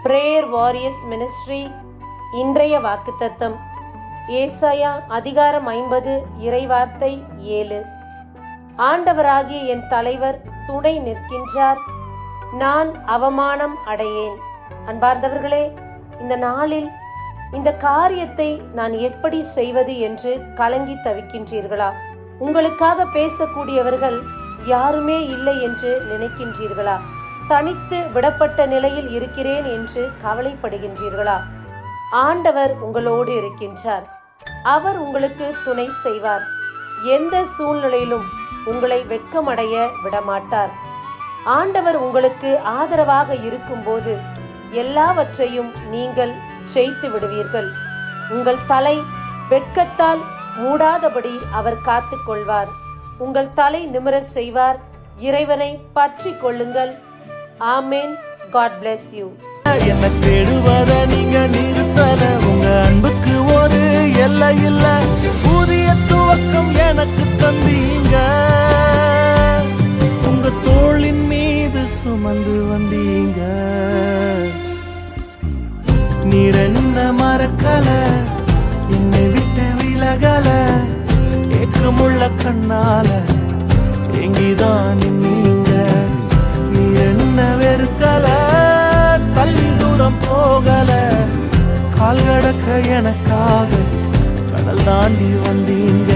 Prayer warriors ministry. இன்றைய வாக்குத்தத்தம் ஏசாயா அதிகாரம் 50 இறைவார்த்தை 7. ஆண்டவராகிய என் தலைவர் துணை நிற்கின்றார், நான் அவமானம் அடையேன். அன்பார்ந்தவர்களே, இந்த நாளில் இந்த காரியத்தை நான் எப்படி செய்வது என்று கலங்கி தவிக்கின்றீர்களா? உங்களுக்காக பேசக்கூடியவர்கள் யாருமே இல்லை என்று நினைக்கின்றீர்களா? தனித்து விடப்பட்ட நிலையில் இருக்கிறேன் என்று கவலைப்படுகின்றீர்களா? ஆண்டவர் உங்களோடு இருக்கின்றார். அவர் உங்களுக்கு துணை செய்வார். எந்த சூழ்நிலையிலும் உங்களை வெட்கமடைய விடமாட்டார். ஆண்டவர் உங்களுக்கு ஆதரவாக இருக்கும்போது எல்லாவற்றையும் நீங்கள் ஜெயித்து விடுவீர்கள். உங்கள் தலை வெட்கத்தால் மூடாதபடி அவர் காத்து கொள்வார். உங்கள் தலை நிமிர செய்வார். இறைவனை பற்றி கொள்ளுங்கள். ஆமேன். God bless you. என்ன தேடுவத நீங்க நிறுத்தல, உங்க அன்புக்கு ஒரு எல்லை இல்ல. புதிய துவக்கம் எனக்கு தந்தீங்க, உங்க தோளின் மீது சுமந்து வந்தீங்க. நீர் என்ன மறக்கல, என்னை விட்டு விலகல. ஏக்கமுள்ள கண்ணால எங்கிதான் நீங்க. நீர் என்ன வெறுக்கல, தள்ளி தூரம் போகல. கால் கடக்க எனக்காக கடல் தாண்டி வந்தீங்க.